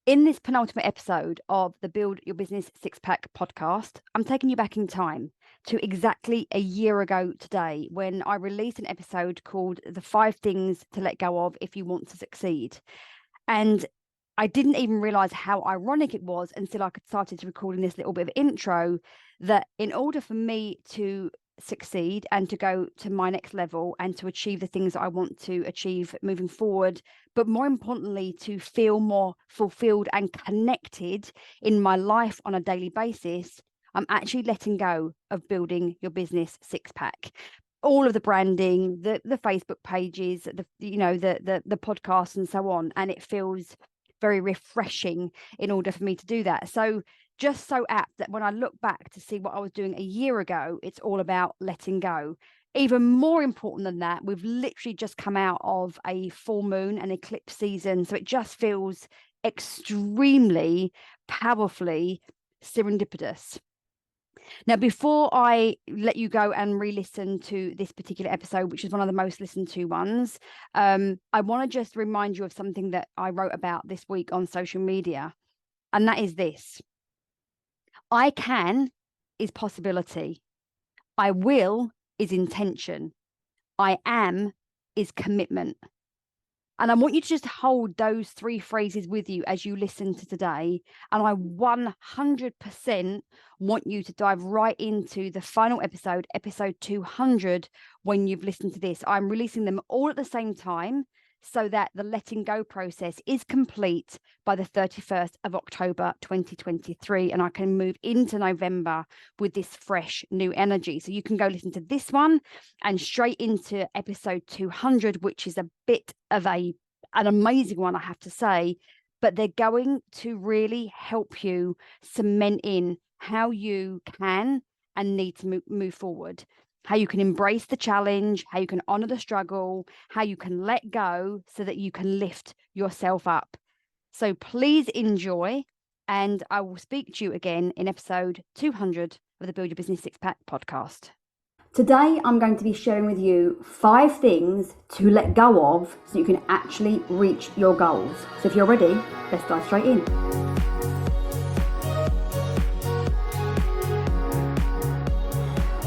In this penultimate episode of the Build Your Business Six Pack podcast, I'm taking you back in time to exactly a year ago today when I released an episode called The 5 Things to Let Go of If You Want to Succeed. And I didn't even realize how ironic it was until I started recording this little bit of intro, that in order for me to succeed and to go to my next level and to achieve the things that I want to achieve moving forward, but more importantly, to feel more fulfilled and connected in my life on a daily basis, I'm actually letting go of building your business six pack. All of the branding, the Facebook pages, the podcasts and so on. And it feels very refreshing in order for me to do that. So just so apt that when I look back to see what I was doing a year ago, it's all about letting go. Even more important than that, we've literally just come out of a full moon and eclipse season. So it just feels extremely powerfully serendipitous. Now, before I let you go and re-listen to this particular episode, which is one of the most listened to ones, I want to just remind you of something that I wrote about this week on social media. And that is this: I can is possibility. I will is intention. I am is commitment. And I want you to just hold those 3 phrases with you as you listen to today. And I 100% want you to dive right into the final episode, episode 200, when you've listened to this. I'm releasing them all at the same time so that the letting go process is complete by the 31st of October 2023. And I can move into November with this fresh new energy. So you can go listen to this one and straight into episode 200, which is a bit of an amazing one, I have to say. But they're going to really help you cement in how you can and need to move forward. How you can embrace the challenge, how you can honor the struggle, how you can let go so that you can lift yourself up. So please enjoy, and I will speak to you again in episode 200 of the Build Your Business Six Pack podcast. Today, I'm going to be sharing with you 5 things to let go of so you can actually reach your goals. So if you're ready, let's dive straight in.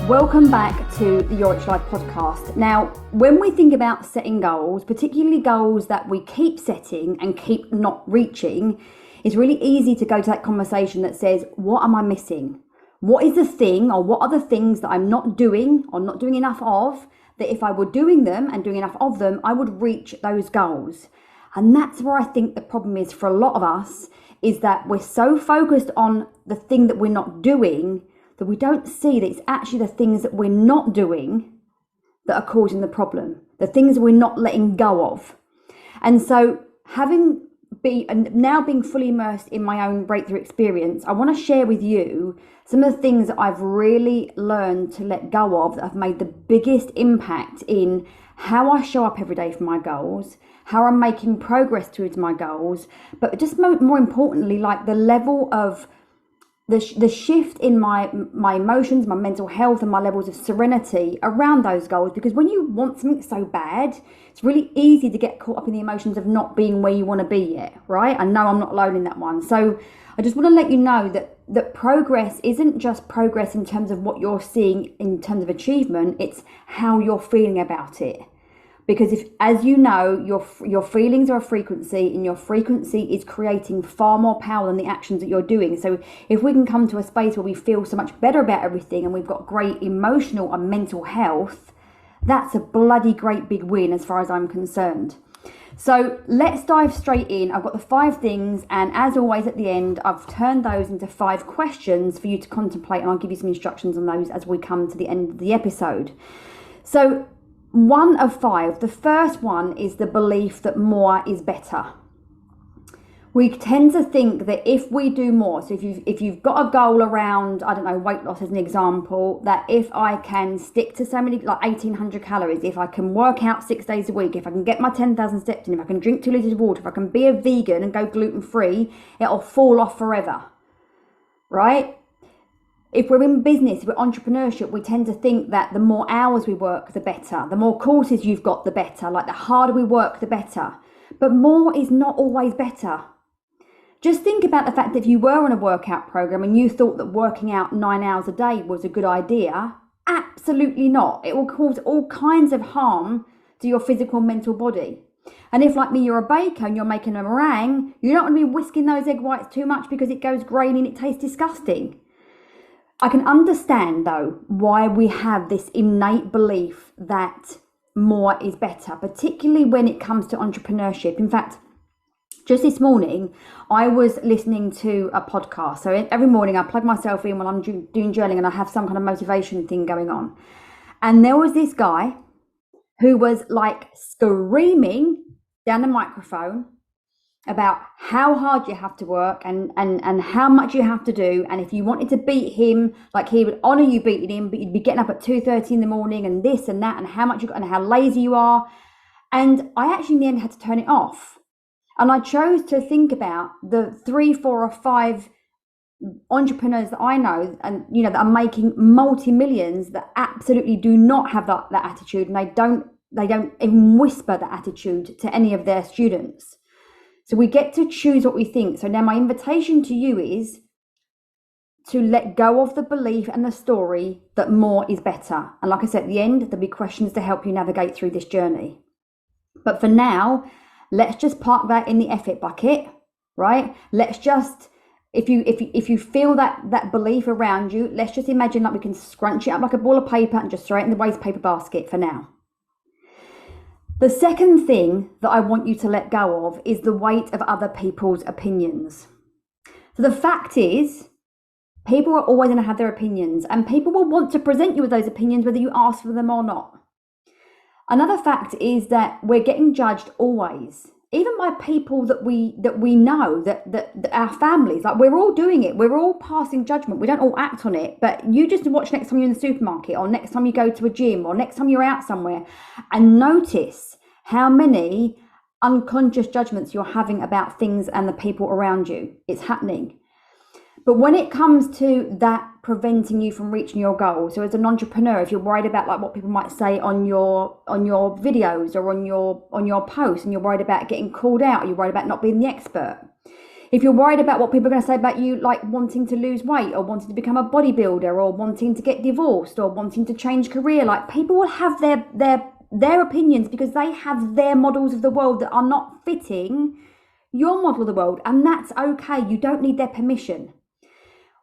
Welcome back to the Your Rich Life podcast. Now, when we think about setting goals, particularly goals that we keep setting and keep not reaching, it's really easy to go to that conversation that says, what am I missing? What is the thing, or what are the things that I'm not doing or not doing enough of, that if I were doing them and doing enough of them, I would reach those goals? And that's where I think the problem is for a lot of us, is that we're so focused on the thing that we're not doing that we don't see that it's actually the things that we're not doing that are causing the problem, the things we're not letting go of. And so now being fully immersed in my own breakthrough experience, I want to share with you some of the things that I've really learned to let go of that have made the biggest impact in how I show up every day for my goals, how I'm making progress towards my goals, but just more importantly, like the level of the shift in my emotions, my mental health, and my levels of serenity around those goals. Because when you want something so bad, it's really easy to get caught up in the emotions of not being where you want to be yet, right? I know I'm not alone in that one. So I just want to let you know that progress isn't just progress in terms of what you're seeing in terms of achievement, it's how you're feeling about it. Because if, as you know, your feelings are a frequency, and your frequency is creating far more power than the actions that you're doing. So if we can come to a space where we feel so much better about everything and we've got great emotional and mental health, that's a bloody great big win as far as I'm concerned. So let's dive straight in. I've got the 5 things, and as always at the end, I've turned those into 5 questions for you to contemplate, and I'll give you some instructions on those as we come to the end of the episode. So 1 of 5. The first one is the belief that more is better. We tend to think that if we do more, so if you've got a goal around, I don't know, weight loss as an example, that if I can stick to so many, like 1,800 calories, if I can work out 6 days a week, if I can get my 10,000 steps in, if I can drink 2 litres of water, if I can be a vegan and go gluten-free, it'll fall off forever, right? If we're in business, we're entrepreneurship, we tend to think that the more hours we work, the better. The more courses you've got, the better. Like the harder we work, the better. But more is not always better. Just think about the fact that if you were on a workout program and you thought that working out 9 hours a day was a good idea, absolutely not. It will cause all kinds of harm to your physical and mental body. And if, like me, you're a baker and you're making a meringue, you don't want to be whisking those egg whites too much because it goes grainy and it tastes disgusting. I can understand, though, why we have this innate belief that more is better, particularly when it comes to entrepreneurship. In fact, just this morning, I was listening to a podcast. So every morning I plug myself in while I'm doing journaling and I have some kind of motivation thing going on. And there was this guy who was like screaming down the microphone about how hard you have to work and how much you have to do. And if you wanted to beat him, like he would honor you beating him, but you'd be getting up at 2:30 in the morning and this and that and how much you got and how lazy you are. And I actually in the end had to turn it off. And I chose to think about the 3, 4 or 5 entrepreneurs that I know and, you know, that are making multi-millions that absolutely do not have that attitude. And they don't even whisper that attitude to any of their students. So we get to choose what we think. So now my invitation to you is to let go of the belief and the story that more is better. And like I said, at the end, there'll be questions to help you navigate through this journey. But for now, let's just park that in the effort bucket, right? Let's just, if you feel that belief around you, let's just imagine that we can scrunch it up like a ball of paper and just throw it in the waste paper basket for now. The second thing that I want you to let go of is the weight of other people's opinions. So the fact is, people are always going to have their opinions and people will want to present you with those opinions whether you ask for them or not. Another fact is that we're getting judged always, even by people that we know, that our families, like we're all doing it. We're all passing judgment. We don't all act on it, but you just watch next time you're in the supermarket or next time you go to a gym or next time you're out somewhere and notice how many unconscious judgments you're having about things and the people around you. It's happening. But when it comes to that preventing you from reaching your goals, so as an entrepreneur, if you're worried about like what people might say on your videos or on your posts, and you're worried about getting called out, or you're worried about not being the expert, if you're worried about what people are going to say about you, like wanting to lose weight or wanting to become a bodybuilder or wanting to get divorced or wanting to change career, like people will have their opinions because they have their models of the world that are not fitting your model of the world, and that's okay. You don't need their permission.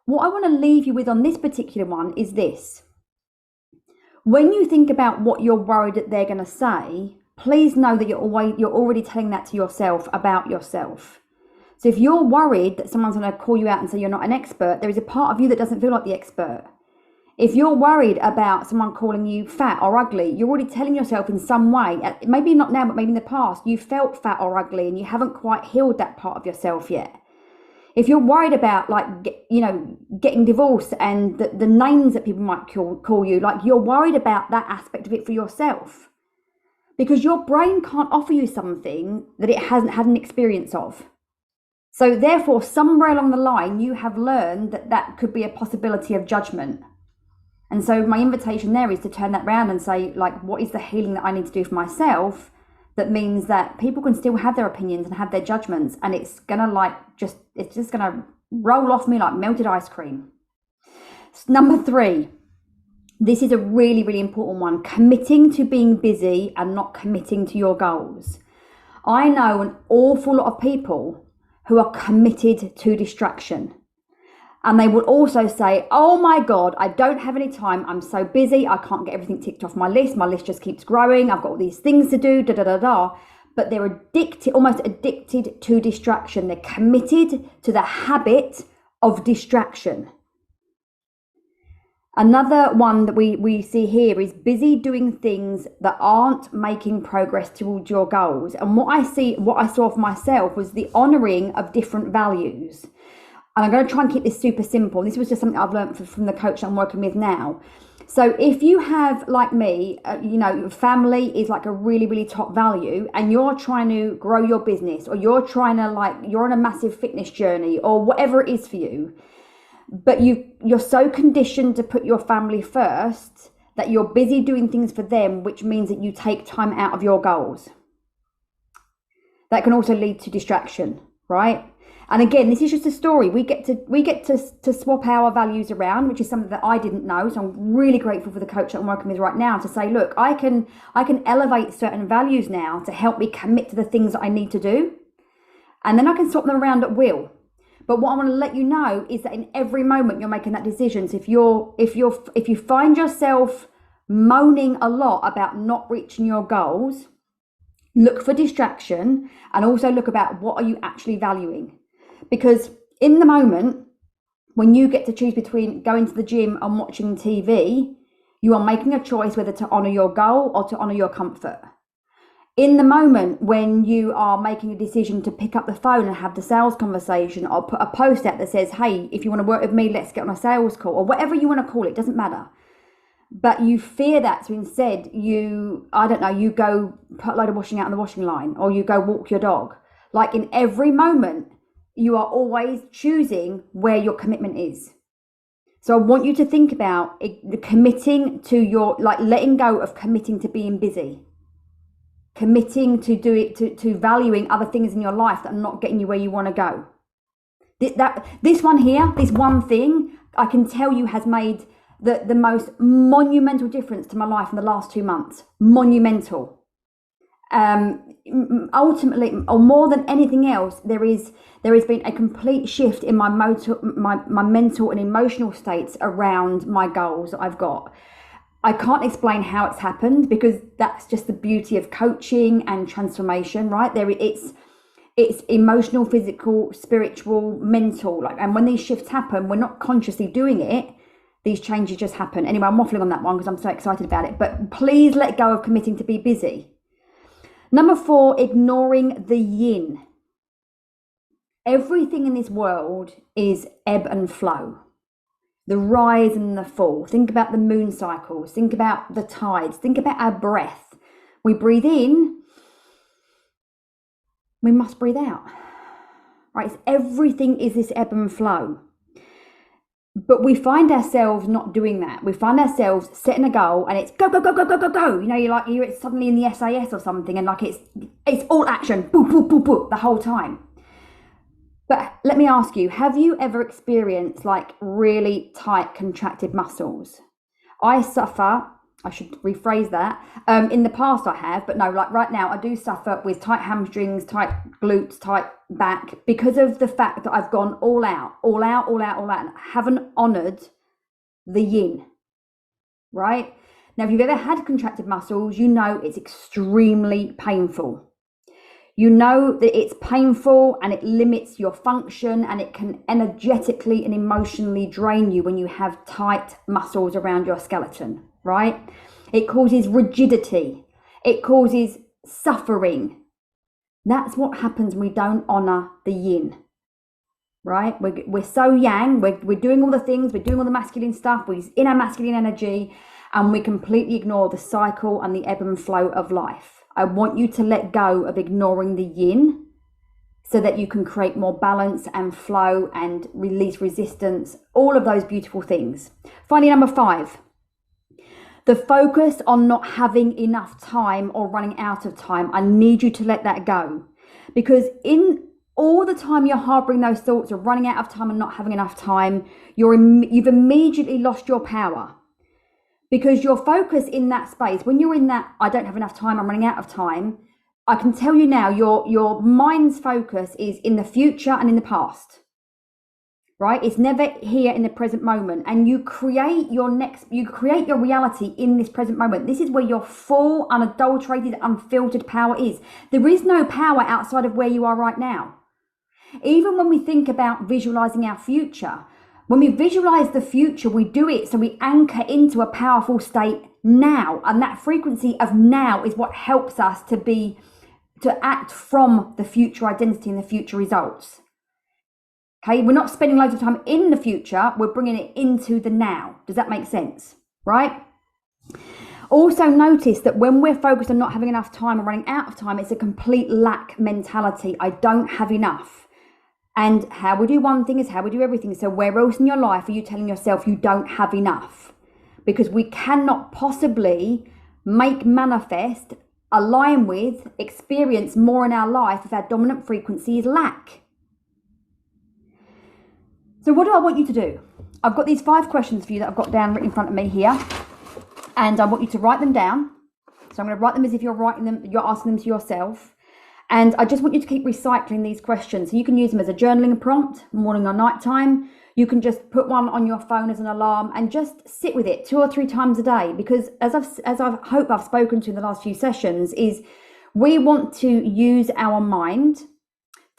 What I want to leave you with on this particular one is this. When you think about what you're worried that they're going to say, please know that you're already telling that to yourself about yourself. So if you're worried that someone's going to call you out and say you're not an expert, there is a part of you that doesn't feel like the expert. If you're worried about someone calling you fat or ugly, you're already telling yourself in some way, maybe not now, but maybe in the past, you felt fat or ugly and you haven't quite healed that part of yourself yet. If you're worried about getting divorced and the names that people might call you, like you're worried about that aspect of it for yourself, because your brain can't offer you something that it hasn't had an experience of. So therefore, somewhere along the line, you have learned that could be a possibility of judgment. And so my invitation there is to turn that around and say, like, what is the healing that I need to do for myself? That means that people can still have their opinions and have their judgments, and it's gonna it's just gonna roll off me like melted ice cream. Number 3, this is a really, really important one: committing to being busy and not committing to your goals. I know an awful lot of people who are committed to distraction. And they will also say, oh my God, I don't have any time. I'm so busy. I can't get everything ticked off my list. My list just keeps growing. I've got all these things to do, But they're almost addicted to distraction. They're committed to the habit of distraction. Another one that we see here is busy doing things that aren't making progress towards your goals. And what I saw for myself was the honoring of different values. And I'm going to try and keep this super simple. This was just something I've learned from the coach I'm working with now. So if you have, like me, family is like a really, really top value, and you're trying to grow your business, or you're on a massive fitness journey, or whatever it is for you, but you're so conditioned to put your family first that you're busy doing things for them, which means that you take time out of your goals. That can also lead to distraction, right? And again, this is just a story. We get to swap our values around, which is something that I didn't know. So I'm really grateful for the coach that I'm working with right now to say, look, I can elevate certain values now to help me commit to the things that I need to do. And then I can swap them around at will. But what I want to let you know is that in every moment you're making that decision. So if you find yourself moaning a lot about not reaching your goals, look for distraction and also look about what are you actually valuing. Because in the moment, when you get to choose between going to the gym and watching TV, you are making a choice whether to honor your goal or to honor your comfort. In the moment when you are making a decision to pick up the phone and have the sales conversation or put a post out that says, hey, if you want to work with me, let's get on a sales call, or whatever you want to call it, doesn't matter. But you fear that, so instead you go put a load of washing out on the washing line, or you go walk your dog. Like in every moment, you are always choosing where your commitment is. So I want you to think about committing to letting go of committing to being busy, committing to to valuing other things in your life that are not getting you where you want to go. This one thing, I can tell you has made the most monumental difference to my life in the last 2 months. Monumental. Ultimately, or more than anything else, there has been a complete shift in my mental and emotional states around my goals that I've got. I can't explain how it's happened, because that's just the beauty of coaching and transformation, right? It's emotional, physical, spiritual, mental. And when these shifts happen, we're not consciously doing it. These changes just happen. Anyway, I'm waffling on that one because I'm so excited about it. But please let go of committing to be busy. Number 4, ignoring the yin. Everything in this world is ebb and flow. The rise and the fall. Think about the moon cycles. Think about the tides. Think about our breath. We breathe in, we must breathe out. Right? Everything is this ebb and flow. But we find ourselves not doing that. We find ourselves setting a goal and it's go, go, go, go, go, go, go. You know, you're suddenly in the SAS or something, and like it's all action, boop, boop, boop, boop, the whole time. But let me ask you, have you ever experienced like really tight contracted muscles? I should rephrase that. In the past I have, but no, like right now I do suffer with tight hamstrings, tight glutes, tight back, because of the fact that I've gone all out, and haven't honored the yin, right? Now, if you've ever had contracted muscles, you know it's extremely painful. You know that it's painful and it limits your function, and it can energetically and emotionally drain you when you have tight muscles around your skeleton, right? It causes rigidity. It causes suffering. That's what happens when we don't honor the yin, right? We're so yang, we're doing all the things, we're doing all the masculine stuff, we're in our masculine energy, and we completely ignore the cycle and the ebb and flow of life. I want you to let go of ignoring the yin so that you can create more balance and flow and release resistance, all of those beautiful things. Finally, number 5. The focus on not having enough time or running out of time. I need you to let that go, because in all the time you're harboring those thoughts of running out of time and not having enough time, you've immediately lost your power, because your focus in that space, when you're in that, I don't have enough time, I'm running out of time, I can tell you now, your mind's focus is in the future and in the past. Right? It's never here in the present moment, and you create your reality in this present moment. This is where your full, unadulterated, unfiltered power is. There is no power outside of where you are right now. Even when we think about visualizing our future, when we visualize the future, we do it so we anchor into a powerful state now, and that frequency of now is what helps us to act from the future identity and the future results. Okay, we're not spending loads of time in the future, we're bringing it into the now. Does that make sense? Right? Also notice that when we're focused on not having enough time or running out of time, it's a complete lack mentality. I don't have enough. And how we do one thing is how we do everything. So where else in your life are you telling yourself you don't have enough? Because we cannot possibly make, manifest, align with, experience more in our life if our dominant frequency is lack. So what do I want you to do? I've got these 5 questions for you that I've got down written in front of me here. And I want you to write them down. So I'm going to write them as if you're writing them, you're asking them to yourself. And I just want you to keep recycling these questions. So you can use them as a journaling prompt, morning or night time. You can just put one on your phone as an alarm and just sit with it 2 or 3 times a day. Because as I hope I've spoken to in the last few sessions, is we want to use our mind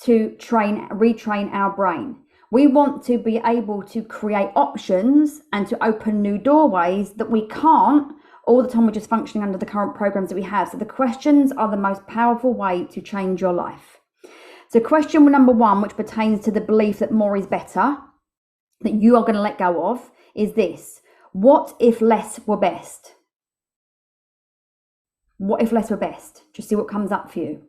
to retrain our brain. We want to be able to create options and to open new doorways that we can't all the time. We're just functioning under the current programs that we have. So the questions are the most powerful way to change your life. So question number 1, which pertains to the belief that more is better, that you are going to let go of, is this: what if less were best? What if less were best? Just see what comes up for you.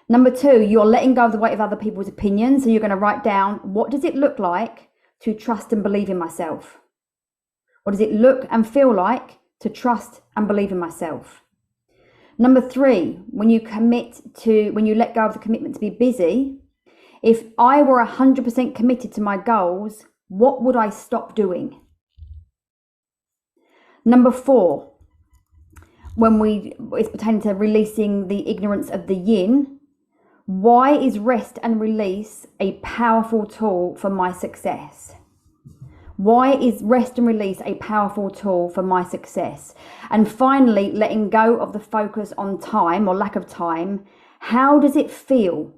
Number 2, you're letting go of the weight of other people's opinions. So you're going to write down, what does it look like to trust and believe in myself? What does it look and feel like to trust and believe in myself? Number 3, when you let go of the commitment to be busy, if I were 100% committed to my goals, what would I stop doing? Number 4, it's pertaining to releasing the ignorance of the yin. Why is rest and release a powerful tool for my success? Why is rest and release a powerful tool for my success? And finally, letting go of the focus on time or lack of time. How does it feel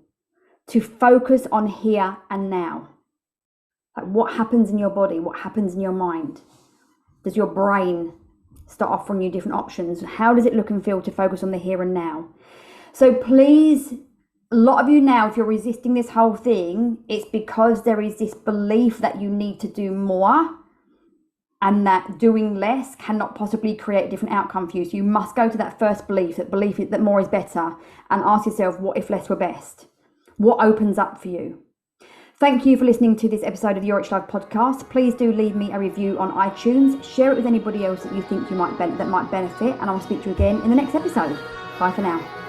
to focus on here and now? Like, what happens in your body? What happens in your mind? Does your brain start offering you different options? How does it look and feel to focus on the here and now? So please, a lot of you now, if you're resisting this whole thing, it's because there is this belief that you need to do more and that doing less cannot possibly create a different outcome for you. So you must go to that first belief that more is better, and ask yourself, what if less were best? What opens up for you? Thank you for listening to this episode of Your Rich Life podcast. Please do leave me a review on iTunes. Share it with anybody else that you think that might benefit, and I'll speak to you again in the next episode. Bye for now.